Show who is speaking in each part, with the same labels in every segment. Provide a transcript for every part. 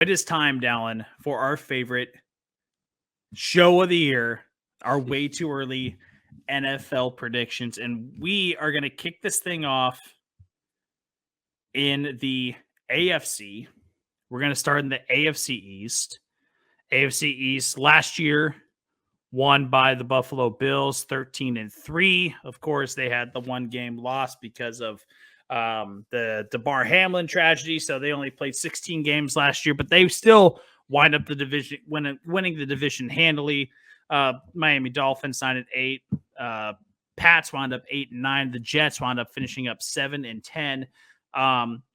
Speaker 1: It is time, Dallen, for our favorite show of the year, our way too early NFL predictions. And we are going to kick this thing off in the AFC. We're going to start in the AFC East. AFC East last year won by the Buffalo Bills 13-3. Of course, they had the one game loss because of the DeMar Hamlin tragedy. So they only played 16 games last year, but they still wind up the division, winning the division handily. Miami Dolphins 9-8. Pats wound up 8-9. The Jets wound up finishing up 7-10.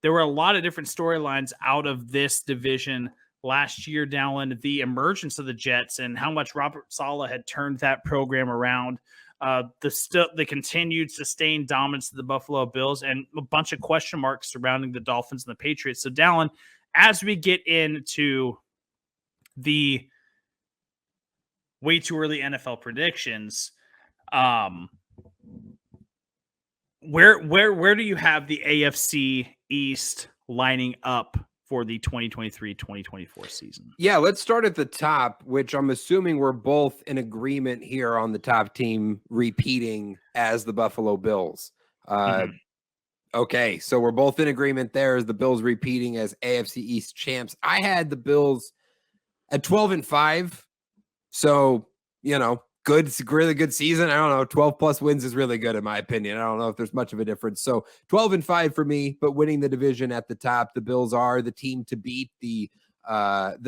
Speaker 1: There were a lot of different storylines out of this division last year, Dallen, the emergence of the Jets and how much Robert Saleh had turned that program around. The continued sustained dominance of the Buffalo Bills and a bunch of question marks surrounding the Dolphins and the Patriots. So, Dallen, as we get into the way too early NFL predictions, where do you have the AFC East lining up for the 2023-2024 season?
Speaker 2: Yeah, let's start at the top, which I'm assuming we're both in agreement here on the top team repeating as the Buffalo Bills. Okay, so we're both in agreement there as the Bills repeating as AFC East champs. I had the Bills at 12-5. So, good, really good season. I don't know. 12 plus wins is really good in my opinion. I don't know if there's much of a difference. So 12-5 for me, but winning the division at the top. The Bills are the team to beat, the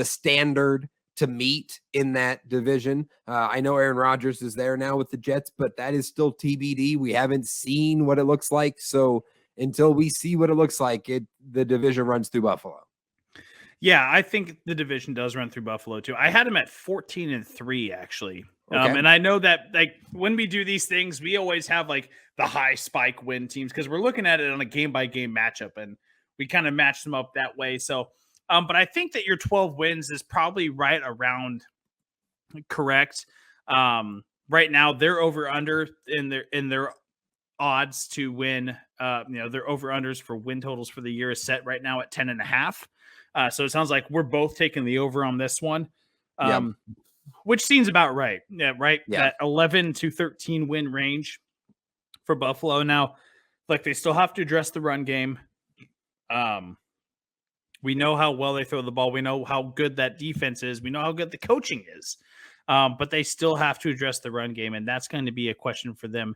Speaker 2: standard to meet in that division. I know Aaron Rodgers is there now with the Jets, but that is still TBD. We haven't seen what it looks like. So until we see what it looks like, the division runs through Buffalo.
Speaker 1: Yeah, I think the division does run through Buffalo too. I had them at 14-3 actually.
Speaker 2: Okay.
Speaker 1: And I know that when we do these things, we always have the high spike win teams because we're looking at it on a game by game matchup and we kind of match them up that way. So, but I think that your 12 wins is probably right around correct. Right now they're over under in their odds to win. Their over unders for win totals for the year is set right now at 10.5. So it sounds like we're both taking the over on this one. Which seems about right. Yeah, right. Yeah. That 11-13 win range for Buffalo. Now, they still have to address the run game. We know how well they throw the ball. We know how good that defense is. We know how good the coaching is. But they still have to address the run game, and that's going to be a question for them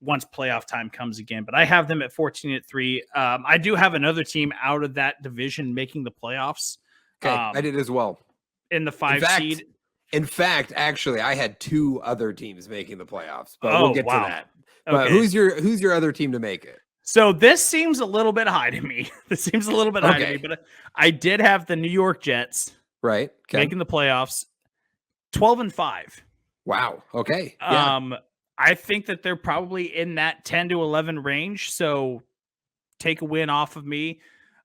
Speaker 1: once playoff time comes again. But I have them at 14-3. I do have another team out of that division making the playoffs.
Speaker 2: Okay, I did as well.
Speaker 1: In the 5 seed.
Speaker 2: In fact, actually, I had 2 other teams making the playoffs, but we'll get to that. But who's your other team to make it?
Speaker 1: So this seems a little bit high to me. But I did have the New York Jets making the playoffs 12-5.
Speaker 2: Wow. Okay. Yeah.
Speaker 1: I think that they're probably in that 10-11 range. So take a win off of me.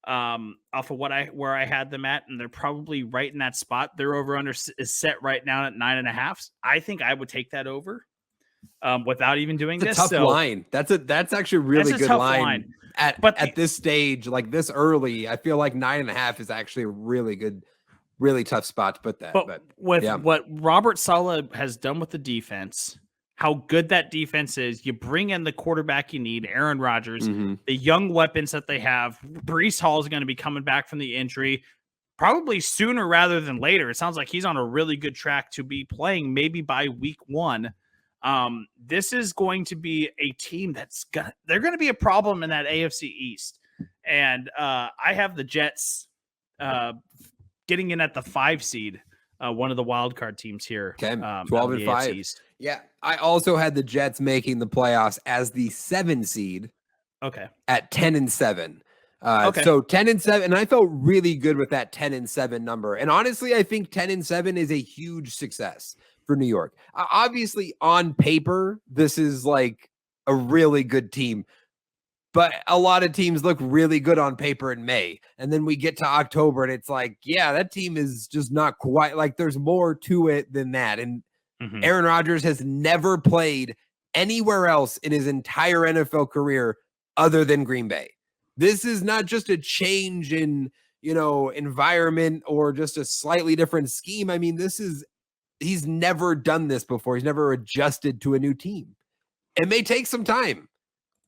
Speaker 1: Off of where I had them at, and they're probably right in that spot. Their over under is set right now at 9.5. I think I would take that over without even doing this.
Speaker 2: Tough line. That's actually a really good line. At this stage, this early, I feel like 9.5 is actually a really good, really tough spot to put that.
Speaker 1: But what Robert Saleh has done with the defense, how good that defense is. You bring in the quarterback you need, Aaron Rodgers, the young weapons that they have. Breece Hall is going to be coming back from the injury probably sooner rather than later. It sounds like he's on a really good track to be playing maybe by week 1. This is going to be a team they're going to be a problem in that AFC East. And I have the Jets getting in at the 5 seed. One of the wild card teams here.
Speaker 2: Okay, 12-5. Yeah, I also had the Jets making the playoffs as the 7 seed.
Speaker 1: Okay,
Speaker 2: at 10-7. So 10-7, and I felt really good with that 10-7 number. And honestly, I think 10-7 is a huge success for New York. Obviously, on paper, this is a really good team. But a lot of teams look really good on paper in May. And then we get to October and it's that team is just not quite there's more to it than that. And Aaron Rodgers has never played anywhere else in his entire NFL career other than Green Bay. This is not just a change in environment or just a slightly different scheme. I mean, he's never done this before. He's never adjusted to a new team. It may take some time.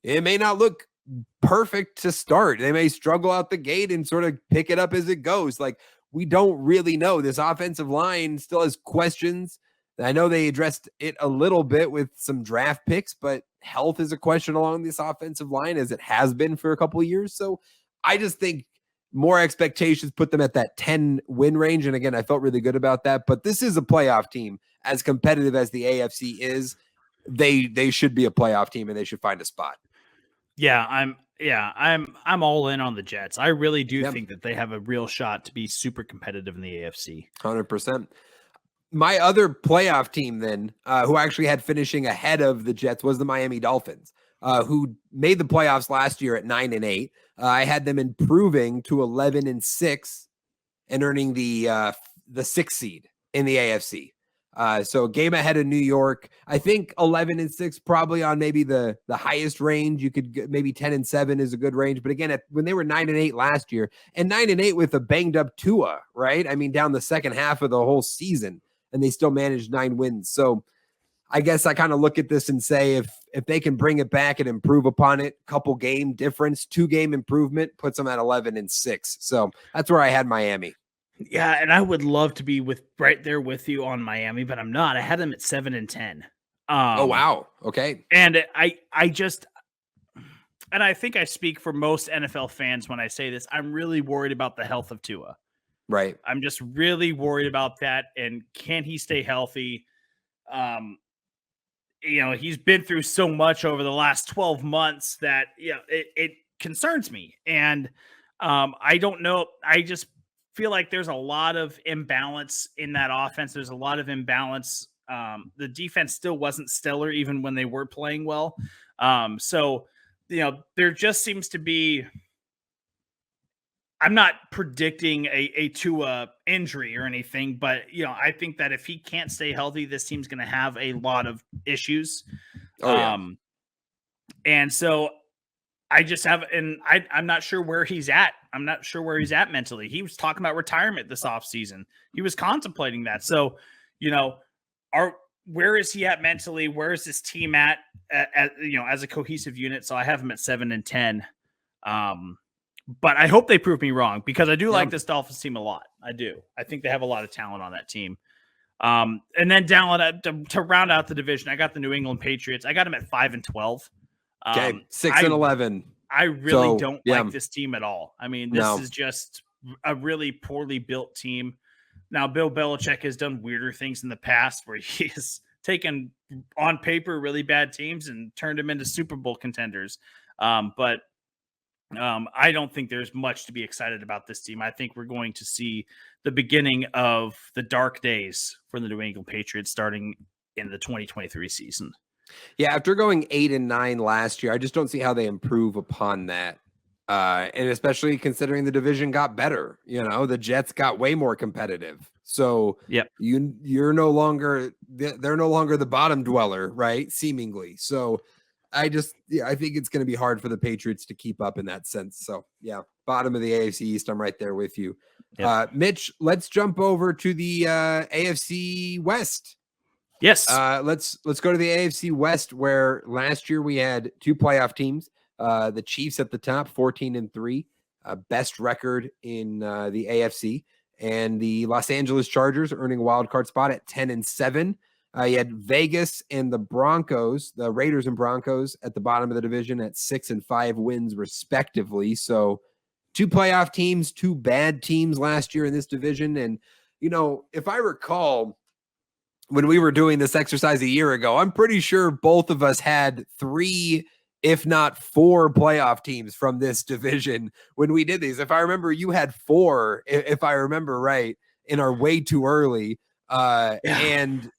Speaker 2: It may not look perfect to start. They may struggle out the gate and sort of pick it up as it goes. Like, we don't really know. This offensive line still has questions. I know they addressed it a little bit with some draft picks, but health is a question along this offensive line, as it has been for a couple of years. So I just think more expectations put them at that 10 win range. And again, I felt really good about that, but this is a playoff team. As competitive as the AFC is, they should be a playoff team, and they should find a spot.
Speaker 1: I'm all in on the Jets. I really do think that they have a real shot to be super competitive in the AFC.
Speaker 2: 100%. My other playoff team then, who actually had finishing ahead of the Jets, was the Miami Dolphins, who made the playoffs last year at 9-8. I had them improving to 11-6 and earning the 6th seed in the AFC. So a game ahead of New York. I think 11-6 probably on maybe the highest range. You could maybe 10-7 is a good range. But again, when they were 9-8 last year, and 9-8 with a banged up Tua, right? I mean, down the second half of the whole season, and they still managed 9 wins. So I guess I kind of look at this and say, if they can bring it back and improve upon it, couple game difference, 2-game improvement puts them at 11-6. So that's where I had Miami.
Speaker 1: Yeah, and I would love to be right there with you on Miami, but I'm not. I had them at 7-10.
Speaker 2: Oh wow, okay.
Speaker 1: And I think I speak for most NFL fans when I say this. I'm really worried about the health of Tua.
Speaker 2: Right.
Speaker 1: I'm just really worried about that. And can he stay healthy? He's been through so much over the last 12 months that it concerns me. And I don't know. I just feel like there's a lot of imbalance in that offense. There's a lot of imbalance. The defense still wasn't stellar even when they were playing well. So there just seems to be, I'm not predicting a Tua injury or anything, but I think that if he can't stay healthy, this team's going to have a lot of issues. And so I just have, and I'm not sure where he's at. I'm not sure where he's at mentally. He was talking about retirement this offseason. He was contemplating that. So, where is he at mentally? Where is this team at as a cohesive unit? So I have him at 7-10. But I hope they prove me wrong, because I do like this Dolphins team a lot. I do. I think they have a lot of talent on that team. And then down to round out the division, I got the New England Patriots. I got them at 5-12.
Speaker 2: Okay, 6-11.
Speaker 1: I really don't like this team at all. I mean, this is just a really poorly built team. Now, Bill Belichick has done weirder things in the past where he has taken, on paper, really bad teams and turned them into Super Bowl contenders. But I don't think there's much to be excited about this team. I think we're going to see the beginning of the dark days for the New England Patriots starting in the 2023 season.
Speaker 2: Yeah, after going 8-9 last year, I just don't see how they improve upon that. And especially considering the division got better, the Jets got way more competitive. So you're no longer, they're no longer the bottom dweller, right? Seemingly. So I think it's going to be hard for the Patriots to keep up in that sense. So bottom of the AFC East, I'm right there with you. Mitch, let's jump over to the AFC West.
Speaker 1: Yes.
Speaker 2: Let's go to the AFC West, where last year we had 2 playoff teams. The Chiefs at the top, 14-3, best record in the AFC, and the Los Angeles Chargers earning a wild card spot at 10-7. You had Vegas and the Broncos, the Raiders and Broncos, at the bottom of the division at 6-5 wins respectively. So 2 playoff teams, 2 bad teams last year in this division. And if I recall, when we were doing this exercise a year ago, I'm pretty sure both of us had 3, if not 4 playoff teams from this division when we did these. If I remember, you had 4, if I remember right, in our way too early. And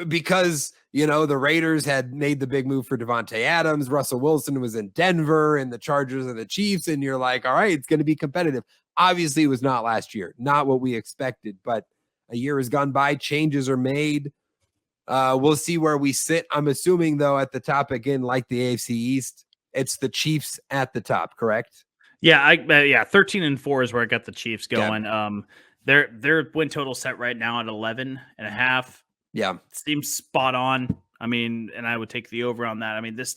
Speaker 2: because, the Raiders had made the big move for Devontae Adams, Russell Wilson was in Denver, and the Chargers and the Chiefs, and you're like, all right, it's going to be competitive. Obviously, it was not last year, not what we expected, but a year has gone by, changes are made. We'll see where we sit. I'm assuming, though, at the top again, like the AFC East, it's the Chiefs at the top, correct?
Speaker 1: Yeah, 13-4 is where I got the Chiefs going. Their win total set right now at 11.5.
Speaker 2: Yeah.
Speaker 1: Seems spot on. I mean, and I would take the over on that. I mean, this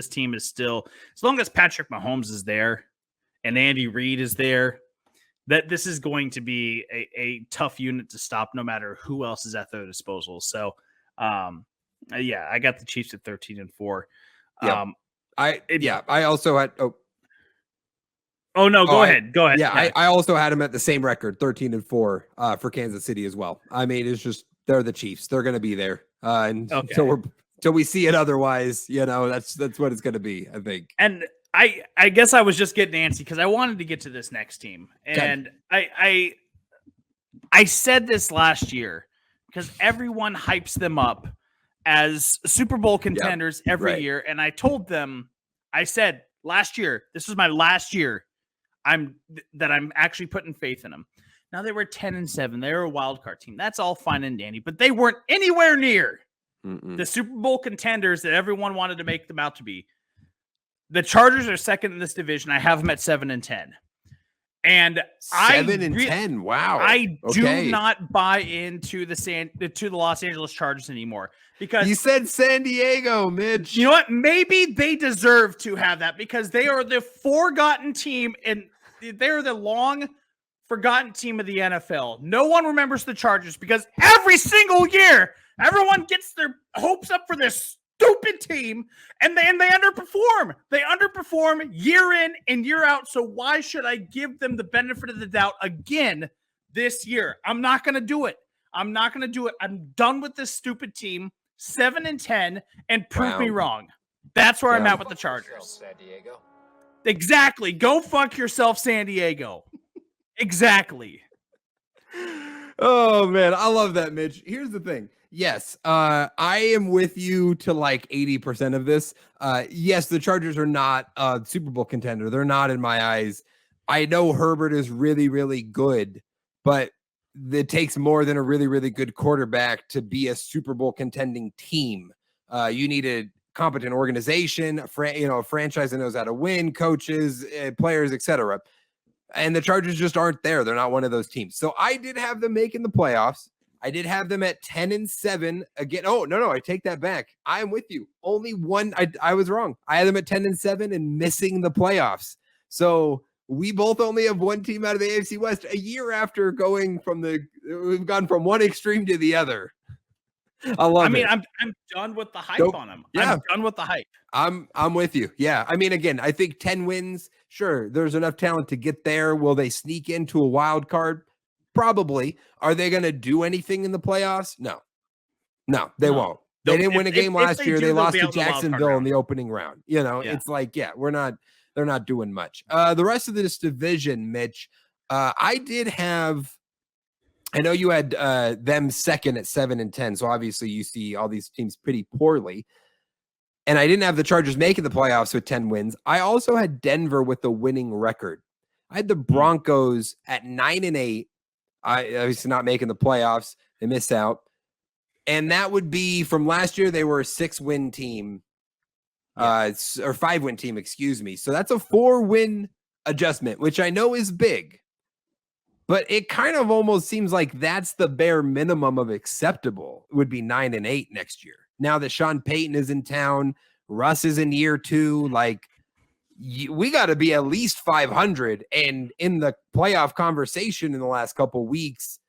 Speaker 1: team is still, as long as Patrick Mahomes is there and Andy Reid is there, that this is going to be a tough unit to stop no matter who else is at their disposal. So, I got the Chiefs at 13-4.
Speaker 2: Yeah. I also had
Speaker 1: Oh no, go ahead. Go ahead.
Speaker 2: Yeah, I also had them at the same record, 13-4 for Kansas City as well. I mean, it's just they're the Chiefs. They're going to be there. Until we see it otherwise, that's what it's going to be, I think.
Speaker 1: And I guess I was just getting antsy because I wanted to get to this next team. And I said this last year because everyone hypes them up as Super Bowl contenders every year. And I told them, I said last year, this was my last year I'm actually putting faith in them. Now they were 10-7. They were a wild card team. That's all fine and dandy, but they weren't anywhere near the Super Bowl contenders that everyone wanted to make them out to be. The Chargers are second in this division. I have them at 7-10. And
Speaker 2: 7-10. Wow.
Speaker 1: I do not buy into the Los Angeles Chargers anymore because
Speaker 2: you said San Diego, Mitch.
Speaker 1: You know what? Maybe they deserve to have that because they are the forgotten team and they're the long forgotten team of the NFL. No one remembers the Chargers because every single year, everyone gets their hopes up for this stupid team and they underperform. They underperform year in and year out. So why should I give them the benefit of the doubt again this year? I'm not going to do it. I'm done with this stupid team. 7-10 and prove me wrong. That's where I'm at with the Chargers. San Diego. Exactly. Go fuck yourself, San Diego. Exactly.
Speaker 2: Oh man, I love that, Mitch. Here's the thing. Yes, I am with you to like 80% of this. Yes, the Chargers are not a Super Bowl contender. They're not in my eyes. I know Herbert is really, really good, but it takes more than a really, really good quarterback to be a Super Bowl contending team. You need a competent organization, a franchise that knows how to win, coaches, players, etc. And the Chargers just aren't there. They're not one of those teams. So I did have them making the playoffs. I did have them at 10-7 again. Oh, no, I take that back. I'm with you. Only one. I was wrong. I had them at 10-7 and missing the playoffs. So we both only have one team out of the AFC West a year after we've gone from one extreme to the other. I mean,
Speaker 1: I'm done with the hype on them. Yeah. I'm done with the hype.
Speaker 2: I'm with you. Yeah. I mean, again, I think 10 wins. Sure. There's enough talent to get there. Will they sneak into a wild card? Probably. Are they going to do anything in the playoffs? No, they won't. They didn't win a game last year. They lost to Jacksonville in the opening round. It's like, they're not doing much. The rest of this division, Mitch, I know you had them second at 7-10. So obviously you see all these teams pretty poorly. And I didn't have the Chargers making the playoffs with 10 wins. I also had Denver with the winning record. I had the Broncos at 9-8. Obviously not making the playoffs. They missed out. And that would be from last year. They were a 6-win team, or 5-win team, excuse me. So that's a 4-win adjustment, which I know is big. But it kind of almost seems like that's the bare minimum of acceptable. It would be 9-8 next year. Now that Sean Payton is in town, Russ is in year 2, like we got to be at least 500 and in the playoff conversation in the last couple weeks,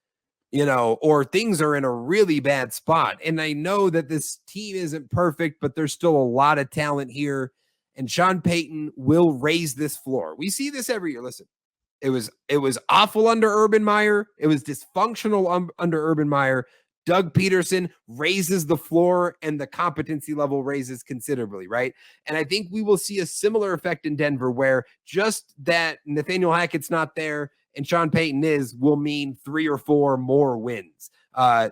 Speaker 2: or things are in a really bad spot. And I know that this team isn't perfect, but there's still a lot of talent here. And Sean Payton will raise this floor. We see this every year. Listen, it was awful under Urban Meyer. It was dysfunctional under Urban Meyer. Doug Peterson raises the floor and the competency level raises considerably, right? And I think we will see a similar effect in Denver where just that Nathaniel Hackett's not there and Sean Payton will mean 3 or 4 more wins.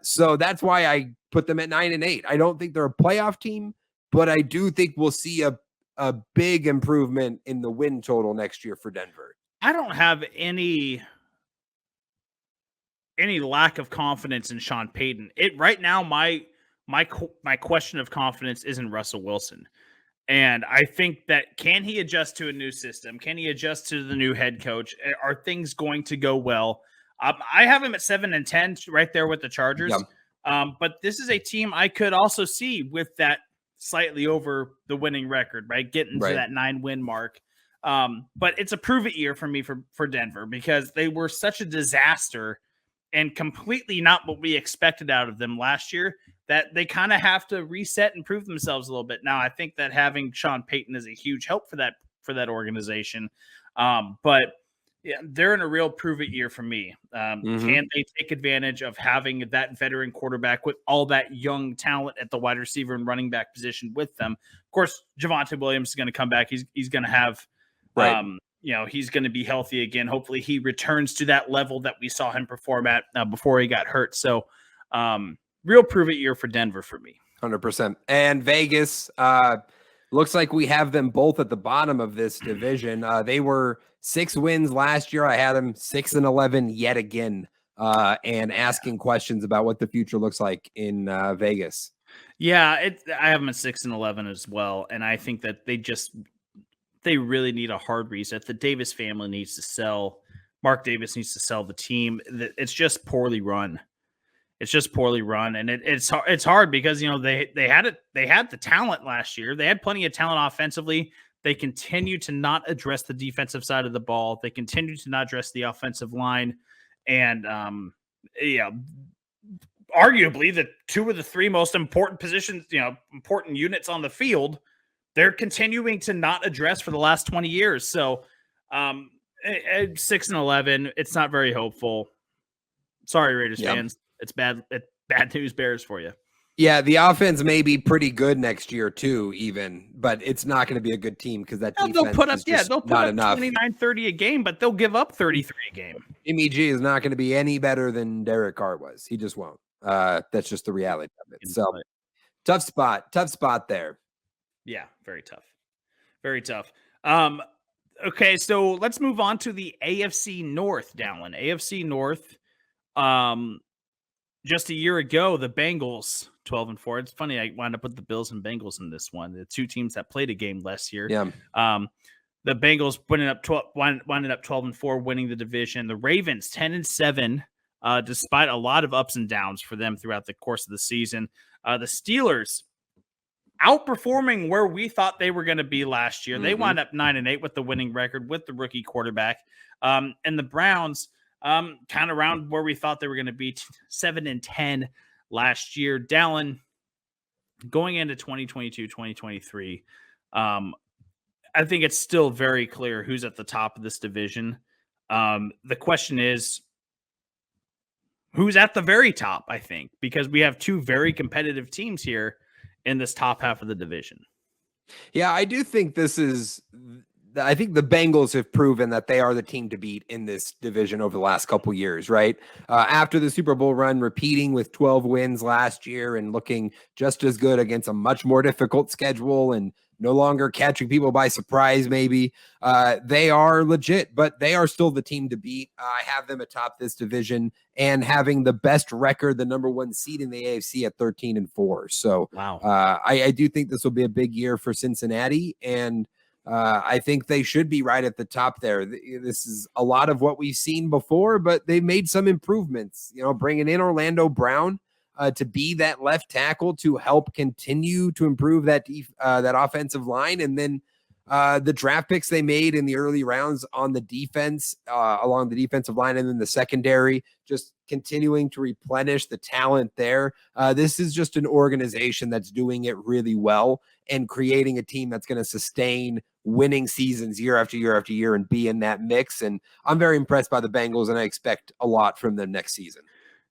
Speaker 2: So that's why I put them at 9-8. I don't think they're a playoff team, but I do think we'll see a big improvement in the win total next year for Denver.
Speaker 1: I don't have any lack of confidence in Sean Payton. Right now, my question of confidence isn't Russell Wilson. And I think that can he adjust to a new system? Can he adjust to the new head coach? Are things going to go well? I have him at 7-10, right there with the Chargers. But this is a team I could also see with that slightly over the winning record, right? Getting to that 9-win mark. But it's a prove it year for me for Denver, because they were such a disaster and completely not what we expected out of them last year, that they kind of have to reset and prove themselves a little bit. Now, I think that having Sean Payton is a huge help for that organization. But yeah, they're in a real prove it year for me. Can they take advantage of having that veteran quarterback with all that young talent at the wide receiver and running back position with them? Of course, Javonte Williams is going to come back. He's going to have, he's going to be healthy again. Hopefully he returns to that level that we saw him perform at before he got hurt. So real prove it year for Denver for me.
Speaker 2: 100%. And Vegas, looks like we have them both at the bottom of this division. They were 6 wins last year. I had them 6-11 yet again, and asking questions about what the future looks like in Vegas.
Speaker 1: Yeah, I have them at 6-11 as well. And I think that they really need a hard reset. The Davis family needs to sell. Mark Davis needs to sell the team. It's just poorly run. It's just poorly run, and it's hard because they had the talent last year. They had plenty of talent offensively. They continue to not address the defensive side of the ball. They continue to not address the offensive line, and arguably the 2 of the 3 most important positions, important units on the field, they're continuing to not address for the last 20 years. So, 6-11, it's not very hopeful. Sorry, Raiders fans. It's bad news bears for you.
Speaker 2: Yeah, the offense may be pretty good next year too, even, but it's not going to be a good team because that defense
Speaker 1: they'll put up
Speaker 2: 29-30
Speaker 1: a game, but they'll give up 33 a game.
Speaker 2: Jimmy G is not going to be any better than Derek Carr was. He just won't. That's just the reality of it. So tough spot there. Yeah,
Speaker 1: very tough. Very tough. Okay, so let's move on to the AFC North, Dallen. AFC North. Just a year ago, the Bengals 12-4. It's funny, I wound up with the Bills and Bengals in this one. The 2 teams that played a game last year.
Speaker 2: Yeah.
Speaker 1: The Bengals winded up 12-4, winning the division. The Ravens 10-7, despite a lot of ups and downs for them throughout the course of the season. The Steelers outperforming where we thought they were going to be last year. They wound up 9-8 with the winning record with the rookie quarterback. And the Browns, kind of around where we thought they were going to be, 7-10 last year. Dallen, going into 2022, 2023, I think it's still very clear who's at the top of this division. The question is, who's at the very top, I think, because we have 2 very competitive teams here in this top half of the division.
Speaker 2: Yeah, I do think I think the Bengals have proven that they are the team to beat in this division over the last couple years, right? After the Super Bowl run, repeating with 12 wins last year and looking just as good against a much more difficult schedule and no longer catching people by surprise, maybe. They are legit, but they are still the team to beat. I have them atop this division and having the best record, the number 1 seed in the AFC at 13-4. So
Speaker 1: wow.
Speaker 2: I do think this will be a big year for Cincinnati, and I think they should be right at the top there. This is a lot of what we've seen before, but they made some improvements, bringing in Orlando Brown to be that left tackle to help continue to improve that offensive line. And then the draft picks they made in the early rounds on the defense, along the defensive line, and then the secondary, just continuing to replenish the talent there. This is just an organization that's doing it really well and creating a team that's going to sustain winning seasons year after year after year and be in that mix. And I'm very impressed by the Bengals, and I expect a lot from them next season.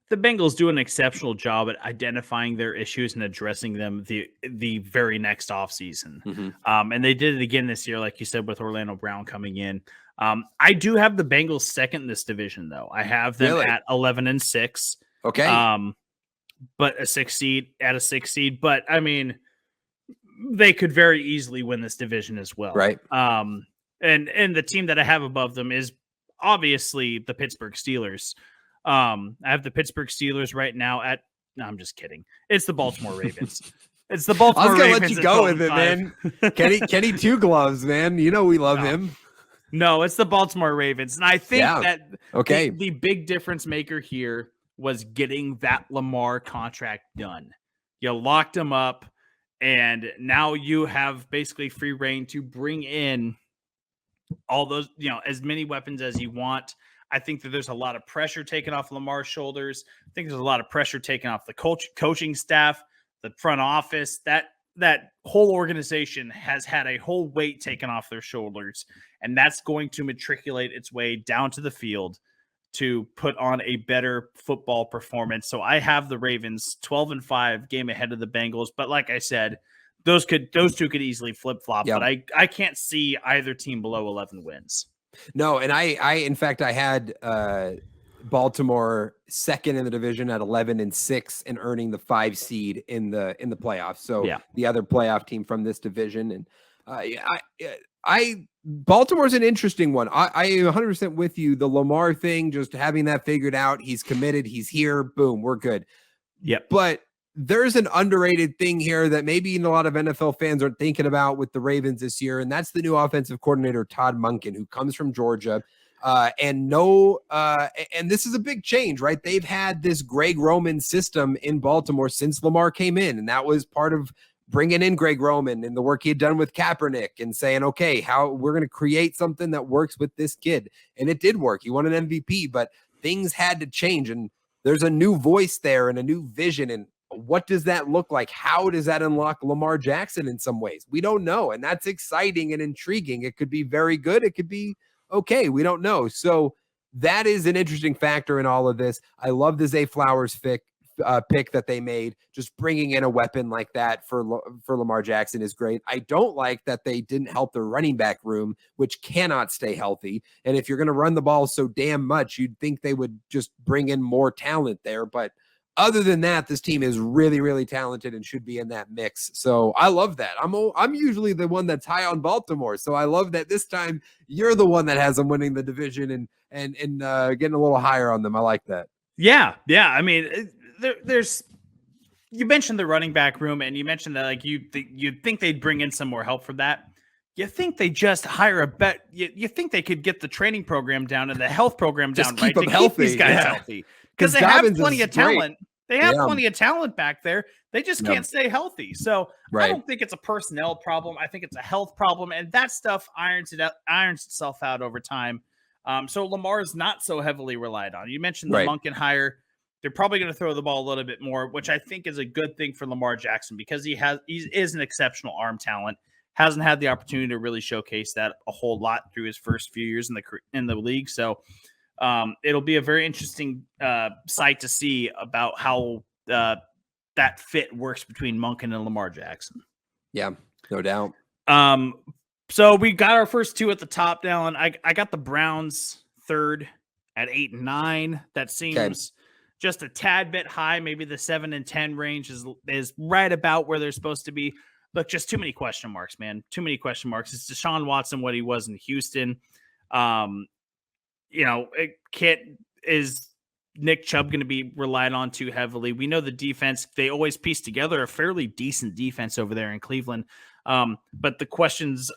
Speaker 1: The Bengals do an exceptional job at identifying their issues and addressing them the very next offseason. And they did it again this year, like you said, with Orlando Brown coming in. I do have the Bengals second in this division, though. I have them at 11-6.
Speaker 2: Okay.
Speaker 1: But a 6 seed. But I mean, they could very easily win this division as well.
Speaker 2: Right.
Speaker 1: And the team that I have above them is obviously the Pittsburgh Steelers. I have the Pittsburgh Steelers right now no, I'm just kidding. It's the Baltimore Ravens. It's the
Speaker 2: I
Speaker 1: Baltimore
Speaker 2: was gonna
Speaker 1: Ravens
Speaker 2: let you
Speaker 1: at
Speaker 2: go with it,
Speaker 1: 12-5.
Speaker 2: man. Kenny Two Gloves, man. You know we love
Speaker 1: No.
Speaker 2: him.
Speaker 1: No, it's the Baltimore Ravens. And I think that
Speaker 2: Okay.
Speaker 1: the big difference maker here was getting that Lamar contract done. You locked him up, and now you have basically free reign to bring in all those, as many weapons as you want. I think that there's a lot of pressure taken off Lamar's shoulders. I think there's a lot of pressure taken off the coaching staff, the front office. That whole organization has had a whole weight taken off their shoulders, and that's going to matriculate its way down to the field to put on a better football performance. So I have the Ravens 12-5, game ahead of the Bengals. But like I said, those two could easily flip-flop.
Speaker 2: Yep.
Speaker 1: But I can't see either team below 11 wins.
Speaker 2: No, and I in fact I had Baltimore second in the division at 11-6 and earning the 5 seed in the playoffs. So the other playoff team from this division. And I Baltimore's an interesting one. I am 100% with you. The Lamar thing, just having that figured out, he's committed, he's here, boom, we're good.
Speaker 1: Yep.
Speaker 2: But there's an underrated thing here that maybe a lot of NFL fans aren't thinking about with the Ravens this year, and that's the new offensive coordinator, Todd Monken, who comes from Georgia. And this is a big change, right? They've had this Greg Roman system in Baltimore since Lamar came in, and that was part of bringing in Greg Roman and the work he had done with Kaepernick and saying, okay, how we're going to create something that works with this kid. And it did work. He won an MVP, but things had to change, and there's a new voice there and a new vision. And what does that look like? How does that unlock Lamar Jackson in some ways? We don't know. And that's exciting and intriguing. It could be very good. It could be okay. We don't know. So that is an interesting factor in all of this. I love the Zay Flowers pick that they made. Just bringing in a weapon like that for Lamar Jackson is great. I don't like that they didn't help the running back room, which cannot stay healthy. And if you're going to run the ball so damn much, you'd think they would just bring in more talent there. But other than that, this team is really, really talented and should be in that mix. So I love that. I'm usually the one that's high on Baltimore. So I love that this time you're the one that has them winning the division and getting a little higher on them. I like that.
Speaker 1: Yeah. I mean, there's you mentioned the running back room, and you mentioned that like you'd think they'd bring in some more help for that. You think they just hire a bet? You think they could get the training program down and the health program down,
Speaker 2: keep
Speaker 1: right?
Speaker 2: them healthy.
Speaker 1: Keep these guys healthy, because they have plenty of talent. They have plenty of talent back there. They just can't stay healthy. So I don't think it's a personnel problem. I think it's a health problem, and that stuff irons itself out over time. So Lamar is not so heavily relied on. You mentioned the Monken hire. They're probably going to throw the ball a little bit more, which I think is a good thing for Lamar Jackson, because he is an exceptional arm talent. Hasn't had the opportunity to really showcase that a whole lot through his first few years in the league. So it'll be a very interesting sight to see about how that fit works between Monken and Lamar Jackson.
Speaker 2: Yeah, no doubt.
Speaker 1: So we got our first two at the top, Dallen. I got the Browns third at 8-9. That seems just a tad bit high. Maybe the 7-10 range is right about where they're supposed to be. Look, just too many question marks, man. Too many question marks. It's Deshaun Watson, what he was in Houston. Is Nick Chubb going to be relied on too heavily? We know the defense, they always piece together a fairly decent defense over there in Cleveland. But the questions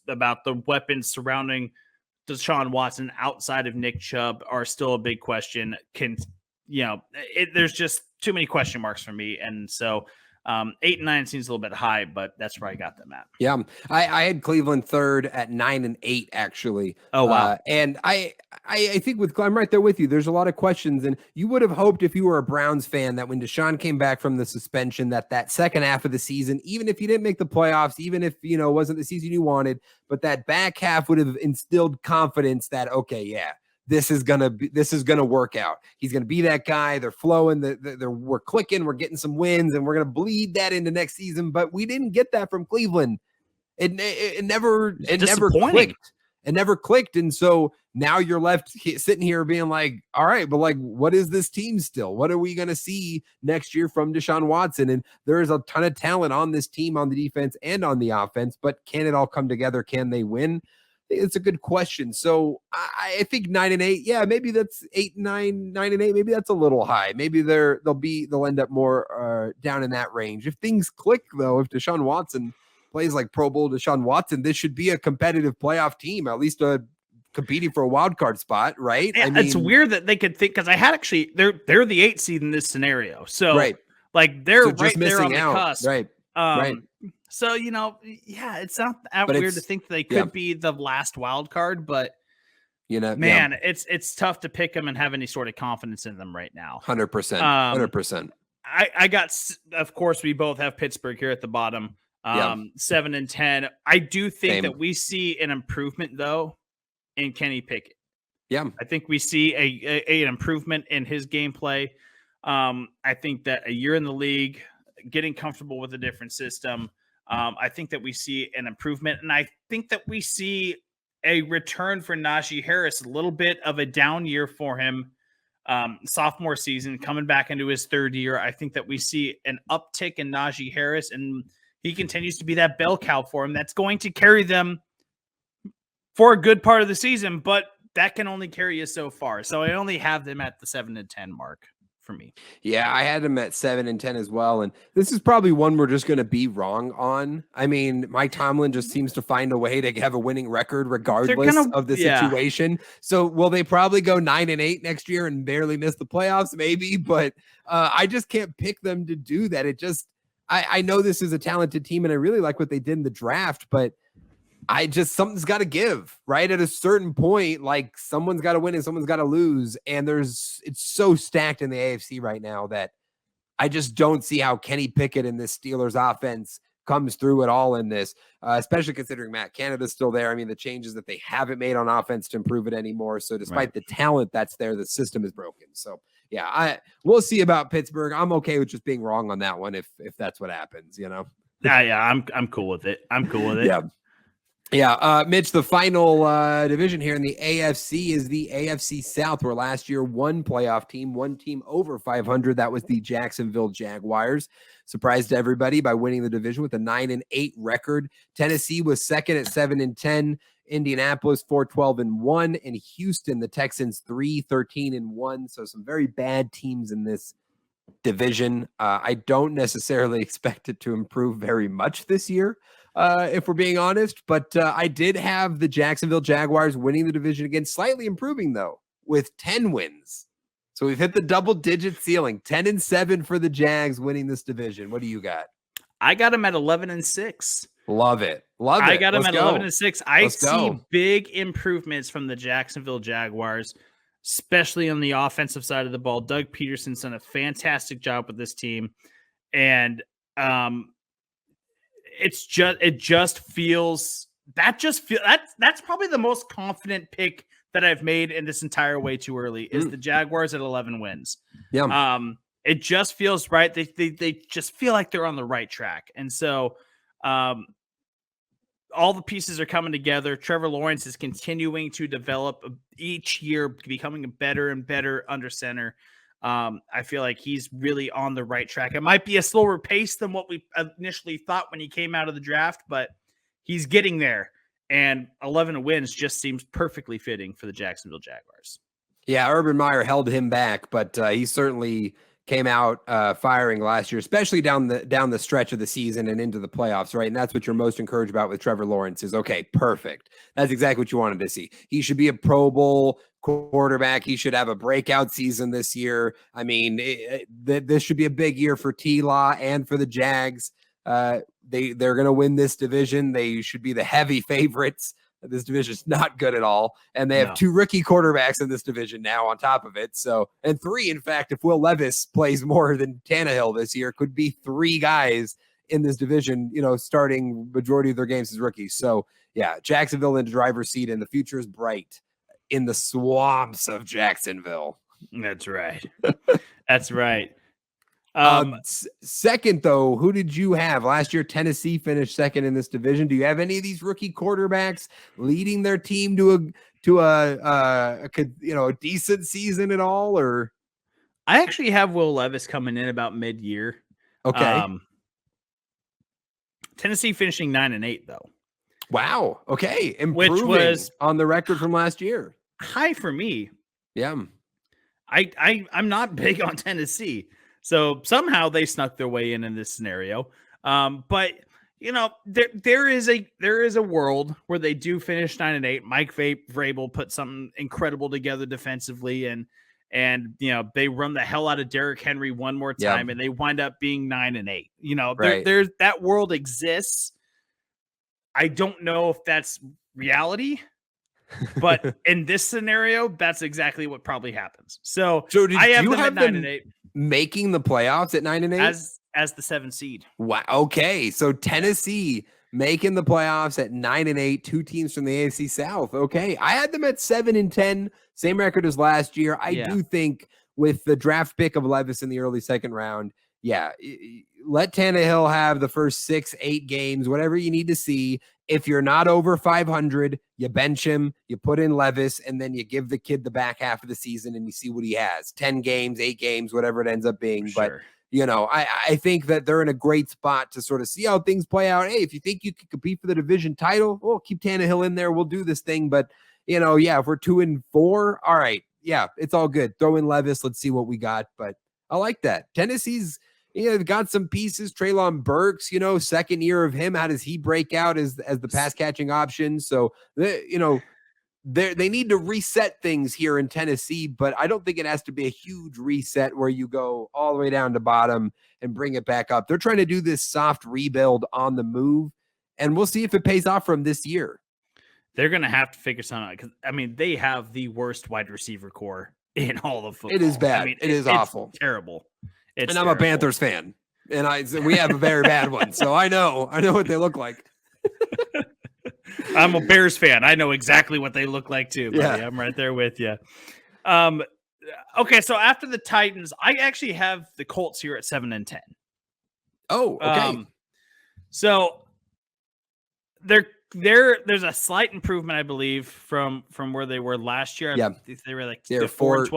Speaker 1: about the weapons surrounding Deshaun Watson outside of Nick Chubb are still a big question. There's just too many question marks for me. And so 8-9 seems a little bit high, but that's where I got them at.
Speaker 2: Yeah. I had Cleveland third at 9-8, actually.
Speaker 1: Oh, wow.
Speaker 2: And I think I'm right there with you. There's a lot of questions, and you would have hoped, if you were a Browns fan, that when Deshaun came back from the suspension, that second half of the season, even if you didn't make the playoffs, even if, it wasn't the season you wanted, but that back half would have instilled confidence that, okay, yeah, this is gonna work out. He's gonna be that guy. They're flowing. We're clicking. We're getting some wins, and we're gonna bleed that into next season. But we didn't get that from Cleveland. It never clicked. It never clicked. And so now you're left sitting here being like, all right, but like, what is this team still? What are we gonna see next year from Deshaun Watson? And there is a ton of talent on this team, on the defense and on the offense. But can it all come together? Can they win? it's a good question. So I think 9-8. Yeah, maybe that's 8-9, 9-8. Maybe that's a little high. Maybe they'll end up more down in that range. If things click though, if Deshaun Watson plays like Pro Bowl Deshaun Watson, this should be a competitive playoff team, at least competing for a wild card spot, right?
Speaker 1: Yeah,
Speaker 2: I mean,
Speaker 1: it's weird that they could think, because I had actually they're the 8 seed in this scenario, so
Speaker 2: right.
Speaker 1: like they're
Speaker 2: So just
Speaker 1: right there on
Speaker 2: missing
Speaker 1: the
Speaker 2: out,
Speaker 1: cusp,
Speaker 2: right? Right.
Speaker 1: So yeah, it's not that
Speaker 2: But
Speaker 1: weird to
Speaker 2: it's
Speaker 1: think that they could be the last wild card, but man, it's tough to pick them and have any sort of confidence in them right now.
Speaker 2: 100%, 100%.
Speaker 1: I got, of course, we both have Pittsburgh here at the bottom, 7-10. I do think that we see an improvement though in Kenny Pickett.
Speaker 2: Yeah,
Speaker 1: I think we see an improvement in his gameplay. I think that a year in the league, getting comfortable with a different system, I think that we see an improvement, and I think that we see a return for Najee Harris, a little bit of a down year for him. Sophomore season, coming back into his third year, I think that we see an uptick in Najee Harris, and he continues to be that bell cow for him that's going to carry them for a good part of the season, but that can only carry you so far. So I only have them at the 7-10 mark for me.
Speaker 2: Yeah, I had them at 7-10 as well. And this is probably one we're just going to be wrong on. I mean, Mike Tomlin just seems to find a way to have a winning record regardless of the situation. So will they probably go 9-8 next year and barely miss the playoffs? Maybe, but I just can't pick them to do that. I know this is a talented team and I really like what they did in the draft, but something's got to give, right? At a certain point, like someone's got to win and someone's got to lose. And it's so stacked in the AFC right now that I just don't see how Kenny Pickett and this Steelers offense comes through at all in this, especially considering Matt Canada's still there. I mean, the changes that they haven't made on offense to improve it anymore. So despite the talent that's there, the system is broken. So yeah, we'll see about Pittsburgh. I'm okay with just being wrong on that one if that's what happens,
Speaker 1: Yeah, I'm cool with it.
Speaker 2: Yeah. Yeah, Mitch, the final division here in the AFC is the AFC South, where last year one team over 500. That was the Jacksonville Jaguars. Surprised everybody by winning the division with a 9-8 record. Tennessee was second at 7-10. Indianapolis 4-12-1, and Houston, the Texans 3-13-1. So some very bad teams in this division. I don't necessarily expect it to improve very much this year, if we're being honest, but I did have the Jacksonville Jaguars winning the division again, slightly improving though with 10 wins. So we've hit the double-digit ceiling, 10-7 for the Jags winning this division. What do you got?
Speaker 1: I got them at 11-6.
Speaker 2: Love it.
Speaker 1: I got them at 11-6. I see big improvements from the Jacksonville Jaguars, especially on the offensive side of the ball. Doug Peterson's done a fantastic job with this team, and that's probably the most confident pick that I've made in this entire way too early is the Jaguars at 11 wins.
Speaker 2: Yeah.
Speaker 1: It just feels right. They just feel like they're on the right track. And so all the pieces are coming together. Trevor Lawrence is continuing to develop each year, becoming a better and better under center. I feel like he's really on the right track. It might be a slower pace than what we initially thought when he came out of the draft, but he's getting there. And 11 wins just seems perfectly fitting for the Jacksonville Jaguars.
Speaker 2: Yeah, Urban Meyer held him back, but he certainly came out firing last year, especially down the stretch of the season and into the playoffs, right? And that's what you're most encouraged about with Trevor Lawrence is, okay, perfect. That's exactly what you wanted to see. He should be a Pro Bowl quarterback. He should have a breakout season this year. I mean, this should be a big year for T-Law and for the Jags. They're going to win this division. They should be the heavy favorites. This division is not good at all. And they have two rookie quarterbacks in this division now on top of it. So, and three, in fact, if Will Levis plays more than Tannehill this year, could be three guys in this division, starting majority of their games as rookies. So yeah, Jacksonville in the driver's seat and the future is bright in the swamps of Jacksonville.
Speaker 1: That's right. That's right.
Speaker 2: Second, though, who did you have last year? Tennessee finished second in this division. Do you have any of these rookie quarterbacks leading their team to a decent season at all? Or
Speaker 1: I actually have Will Levis coming in about mid-year.
Speaker 2: Okay.
Speaker 1: Tennessee finishing 9-8 though.
Speaker 2: Wow. Okay.
Speaker 1: which
Speaker 2: Improving
Speaker 1: was
Speaker 2: on the record from last year.
Speaker 1: high for me.
Speaker 2: Yeah.
Speaker 1: I'm not big on Tennessee, so somehow they snuck their way in this scenario. But there is a world where they do finish 9-8. Mike Vrabel put something incredible together defensively, and they run the hell out of Derrick Henry one more time, and they wind up being 9-8.
Speaker 2: Right.
Speaker 1: There's that world exists. I don't know if that's reality. But in this scenario, that's exactly what probably happens. So
Speaker 2: did
Speaker 1: I have
Speaker 2: you
Speaker 1: them
Speaker 2: have
Speaker 1: at
Speaker 2: them
Speaker 1: 9-8
Speaker 2: making the playoffs at 9-8
Speaker 1: as the 7th seed.
Speaker 2: Wow. Okay. So Tennessee making the playoffs at 9-8, 2 teams from the AFC South. Okay. I had them at 7-10, same record as last year. I do think with the draft pick of Levis in the early second round, let Tannehill have the first 6-8 games, whatever you need to see. If you're not over 500, you bench him, you put in Levis, and then you give the kid the back half of the season and you see what he has. 10 games, 8 games, whatever it ends up being.
Speaker 1: Sure.
Speaker 2: But, I think that they're in a great spot to sort of see how things play out. Hey, if you think you could compete for the division title, well, keep Tannehill in there. We'll do this thing. But, if we're 2-4, all right. Yeah, it's all good. Throw in Levis. Let's see what we got. But I like that. Tennessee's, they've got some pieces. Treylon Burks, second year of him. How does he break out as the pass catching option? So, they need to reset things here in Tennessee, but I don't think it has to be a huge reset where you go all the way down to bottom and bring it back up. They're trying to do this soft rebuild on the move, and we'll see if it pays off from this year.
Speaker 1: They're going to have to figure something out because, they have the worst wide receiver core in all of football.
Speaker 2: It is bad. It is awful.
Speaker 1: It's terrible.
Speaker 2: And I'm a Panthers fan, and we have a very bad one, so I know what they look like.
Speaker 1: I'm a Bears fan. I know exactly what they look like too, buddy. Yeah. I'm right there with you. Okay, so after the Titans, I actually have the Colts here at 7-10.
Speaker 2: Oh, okay.
Speaker 1: So there's a slight improvement, I believe, from where they were last year.
Speaker 2: Yeah,
Speaker 1: they were like
Speaker 2: 4-12.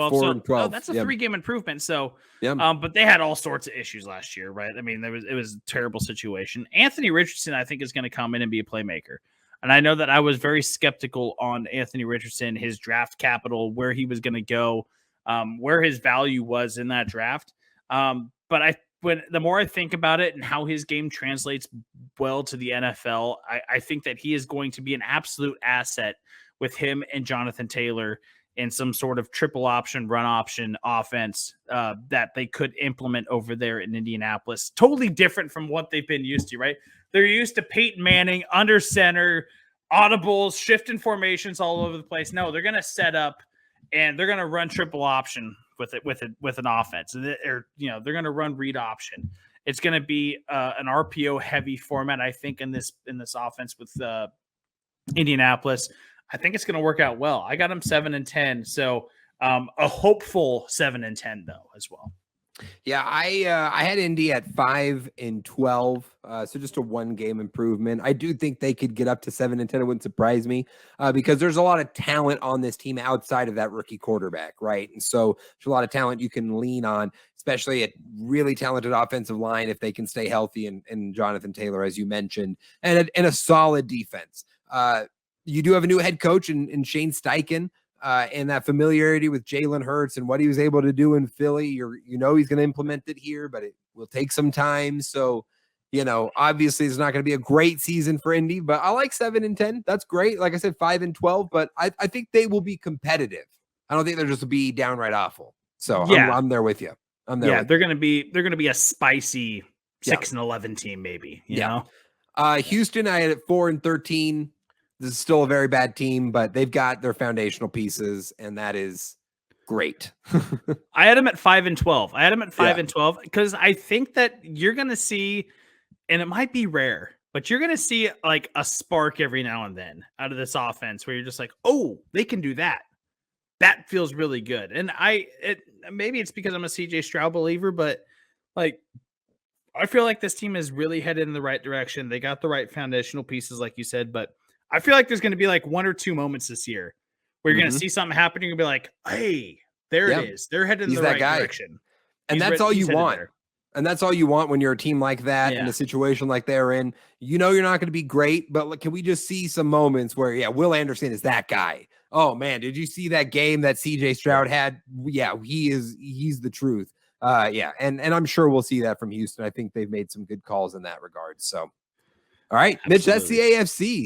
Speaker 1: 4-12. That's a 3-game improvement. So, but they had all sorts of issues last year, right? I mean, it was a terrible situation. Anthony Richardson, I think, is going to come in and be a playmaker. And I know that I was very skeptical on Anthony Richardson, his draft capital, where he was going to go, where his value was in that draft. But the more I think about it and how his game translates well to the NFL, I think that he is going to be an absolute asset with him and Jonathan Taylor in some sort of triple option, run option offense that they could implement over there in Indianapolis. Totally different from what they've been used to, right? They're used to Peyton Manning under center, audibles, shifting formations all over the place. No, they're going to set up and they're going to run triple option with an offense. They're going to run read option. It's going to be an RPO heavy format, I think, in this offense with Indianapolis. I think it's going to work out well. I got them 7-10, so a hopeful 7-10 though as well.
Speaker 2: Yeah, I had Indy at 5-12, so just a 1-game improvement. I do think they could get up to 7-10. It wouldn't surprise me because there's a lot of talent on this team outside of that rookie quarterback, right? And so there's a lot of talent you can lean on, especially a really talented offensive line if they can stay healthy and Jonathan Taylor, as you mentioned, and a solid defense. You do have a new head coach in Shane Steichen. And that familiarity with Jalen Hurts and what he was able to do in Philly, he's going to implement it here, but it will take some time. So, obviously it's not going to be a great season for Indy, but I like 7-10. That's great. Like I said, 5-12, but I think they will be competitive. I don't think they're just be downright awful. So yeah. I'm there with you.
Speaker 1: They're going to be a spicy 6-11 team, maybe, you know?
Speaker 2: Houston, I had at 4-13. This is still a very bad team, but they've got their foundational pieces, and that is great.
Speaker 1: I had them at 5-12. I had them at 5-12 because I think that you're going to see, and it might be rare, but you're going to see like a spark every now and then out of this offense where you're just like, oh, they can do that. That feels really good. And maybe it's because I'm a CJ Stroud believer, but like, I feel like this team is really headed in the right direction. They got the right foundational pieces, like you said, but I feel like there's going to be like 1 or 2 moments this year where you're going to see something happen. You're going to be like, hey, there it is. They're headed in the right direction.
Speaker 2: And that's all you want. And that's all you want when you're a team like that in
Speaker 1: Yeah.
Speaker 2: a situation like they're in. You know, you're not going to be great, but can we just see some moments where, yeah, Will Anderson is that guy. Oh man, did you see that game that CJ Stroud had? Yeah, he's the truth. Yeah, and I'm sure we'll see that from Houston. I think they've made some good calls in that regard. So, all right, Mitch, that's the
Speaker 1: Absolutely.
Speaker 2: AFC.